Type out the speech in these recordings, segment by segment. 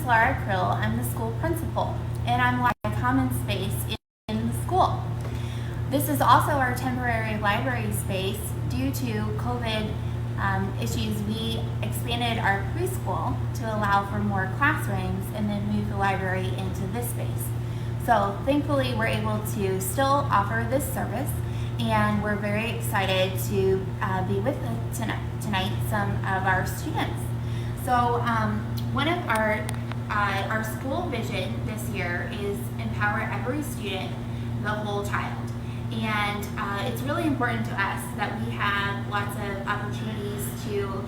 Laura Krill. I'm the school principal, and I'm like a common space in the school. This is also our temporary library space. Due to COVID issues, we expanded our preschool to allow for more classrooms and then moved the library into this space. So thankfully, we're able to still offer this service, and we're very excited to be with tonight some of our students. So one of our school vision this year is empower every student, the whole child. And it's really important to us that we have lots of opportunities to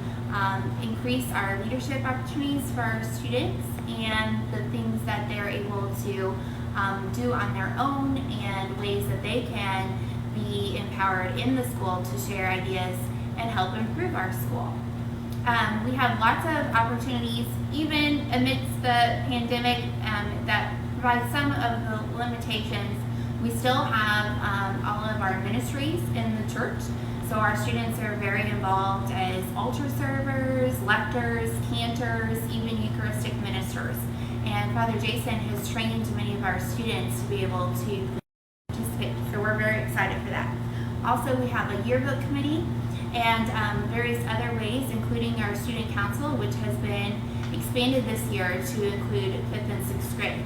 increase our leadership opportunities for our students and the things that they're able to do on their own and ways that they can be empowered in the school to share ideas and help improve our school. We have lots of opportunities, even amidst the pandemic, that provide some of the limitations. We still have all of our ministries in the church, so our students are very involved as altar servers, lectors, cantors, even Eucharistic ministers. And Father Jason has trained many of our students to be able to participate, so we're very excited for that. Also, we have a yearbook committee and various other ways, including our student council, which has been expanded this year to include 5th and 6th grade.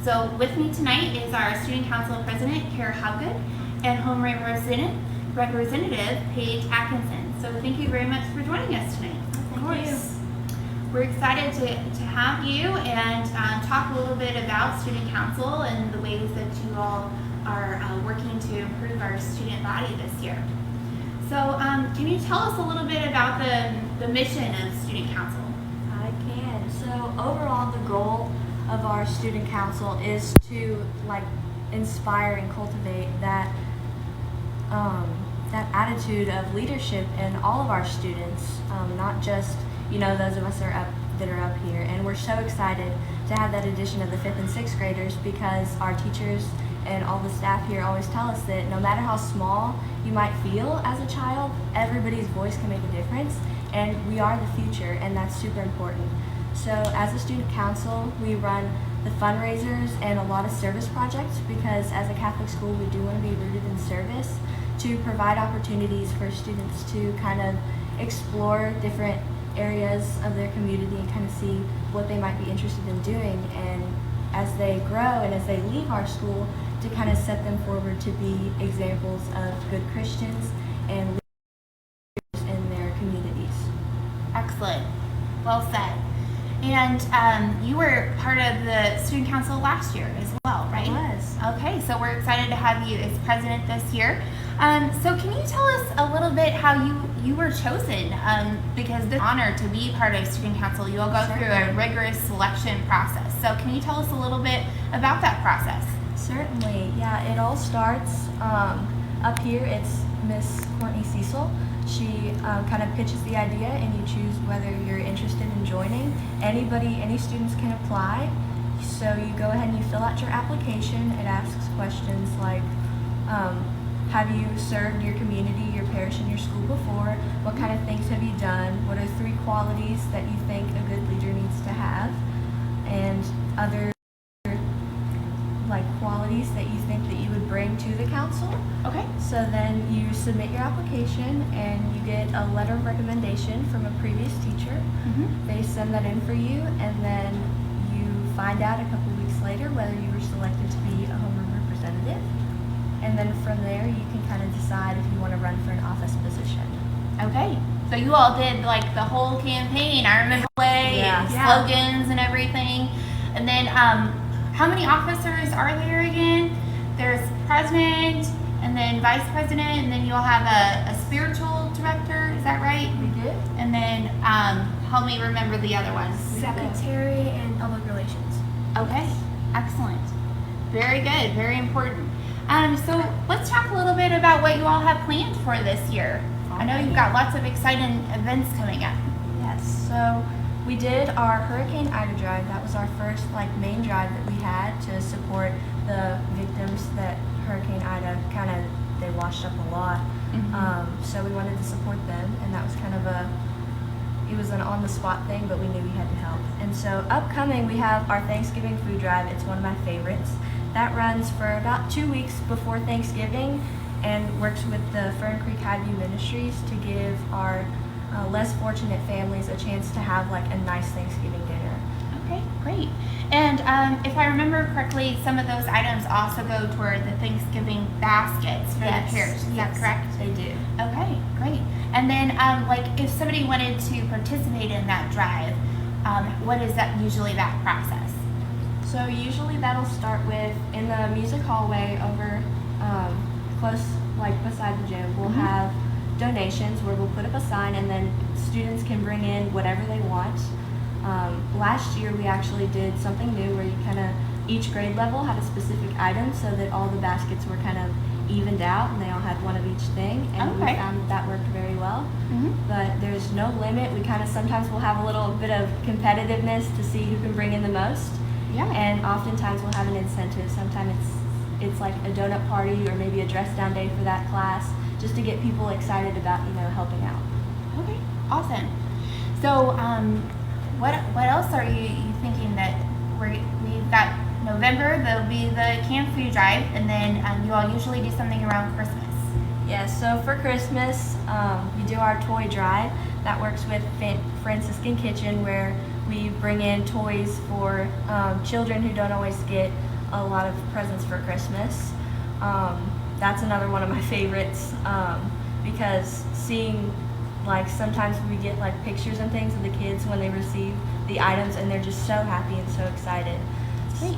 So with me tonight is our student council president, Hogan, and home representative, Paige Atkinson. So thank you very much for joining us tonight. Thank you. We're excited to have you and talk a little bit about student council and the ways that you all are working to improve our student body this year. So can you tell us a little bit about the mission of student council? I can. So overall, the goal of our student council is to inspire and cultivate that that attitude of leadership in all of our students, not just those of us that are up here. And we're so excited to have that addition of the 5th and 6th graders, because our teachers and all the staff here always tell us that no matter how small you might feel as a child, everybody's voice can make a difference, and we are the future, and that's super important. So as a student council, we run the fundraisers and a lot of service projects, because as a Catholic school, we do want to be rooted in service, to provide opportunities for students to kind of explore different areas of their community and kind of see what they might be interested in doing, and as they grow and as they leave our school, to kind of set them forward to be examples of good Christians and leaders in their communities. Excellent. Well said. And you were part of the student council last year as well, right? I was. Okay, so we're excited to have you as president this year. So can you tell us a little bit how you were chosen? Because this honor to be part of student council, you all go through a rigorous selection process. So can you tell us a little bit about that process? Certainly. Yeah, it all starts up here. It's Miss Courtney Cecil. She kind of pitches the idea, and you choose whether you're interested in joining. Any students can apply. So you go ahead and you fill out your application. It asks questions like, have you served your community, your parish, and your school before? What kind of things have you done? What are 3 qualities that you think a good leader needs to have? And other qualities that you think that you would bring to the council. Okay. So then you submit your application, and you get a letter of recommendation from a previous teacher. Mm-hmm. They send that in for you, and then you find out a couple weeks later whether you were selected to be a homeroom representative. And then from there, you can kind of decide if you want to run for an office position. Okay. So you all did the whole campaign. I remember and slogans and everything. And then how many officers are there again? There's president, and then vice president, and then you'll have a spiritual director. Is that right? We do. And then help me remember the other ones. Secretary and public relations. Okay. Excellent. Very good. Very important. So let's talk a little bit about what you all have planned for this year. I know you've got lots of exciting events coming up. Yes. So we did our Hurricane Ida drive. That was our first main drive that we had to support the victims that Hurricane Ida they washed up a lot. Mm-hmm. So we wanted to support them, and that was kind of it was an on-the-spot thing, but we knew we had to help. And so upcoming, we have our Thanksgiving food drive. It's one of my favorites. That runs for about 2 weeks before Thanksgiving and works with the Fern Creek Highview Ministries to give our less fortunate families a chance to have like a nice Thanksgiving dinner. Okay, great. And if I remember correctly, some of those items also go toward the Thanksgiving baskets for the parents. Is that correct? They do. Okay, great. And then, like, if somebody wanted to participate in that drive, what is that usually that process? So usually that'll start with, in the music hallway over close, like beside the gym, we'll have donations where we'll put up a sign and then students can bring in whatever they want. Last year we actually did something new where you kind of, each grade level had a specific item so that all the baskets were kind of evened out and they all had one of each thing, and we found that worked very well. But there's no limit. We kind of sometimes will have a little bit of competitiveness to see who can bring in the most. Yeah. And oftentimes we'll have an incentive. Sometimes it's like a donut party or maybe a dress down day for that class, just to get people excited about, you know, helping out. Okay, awesome. So, what else are you thinking that we've got November? There'll be the camp food drive, and then you all usually do something around Christmas. Yes, so for Christmas, we do our toy drive. That works with Franciscan Kitchen, where we bring in toys for children who don't always get a lot of presents for Christmas. That's another one of my favorites, because seeing, like, sometimes we get like pictures and things of the kids when they receive the items and they're just so happy and so excited. Great.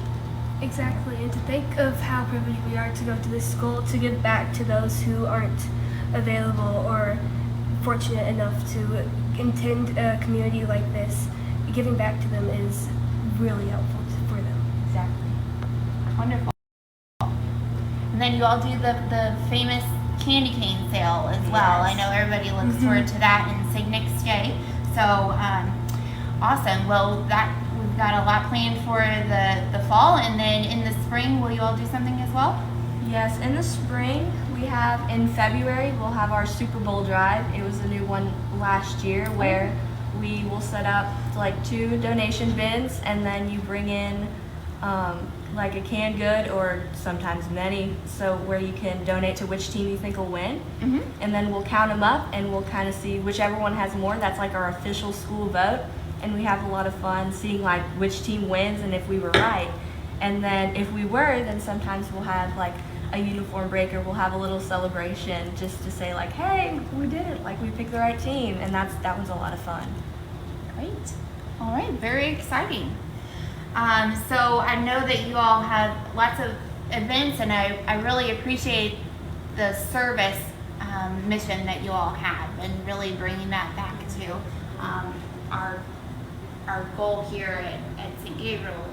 Exactly, and to think of how privileged we are to go to this school to give back to those who aren't available or fortunate enough to attend a community like this. Giving back to them is really helpful for them. Exactly. Wonderful. And then you all do the famous candy cane sale as well. I Yes. know everybody looks forward to that in St. Nick's Day. So awesome. Well, we've got a lot planned for the fall, and then in the spring, will you all do something as well? Yes, in the spring, in February, we'll have our Super Bowl drive. It was a new one last year where we will set up like 2 donation bins, and then you bring in like a canned good or sometimes many, so where you can donate to which team you think will win. And then we'll count them up and we'll kind of see whichever one has more. That's like our official school vote, and we have a lot of fun seeing like which team wins and if we were right. And then if we were, then sometimes we'll have like a uniform break, or we'll have a little celebration just to say like, hey, we did it, like we picked the right team, and that one's a lot of fun. Great. All right, very exciting. So I know that you all have lots of events, and I really appreciate the service mission that you all have, and really bringing that back to our goal here at St. Gabriel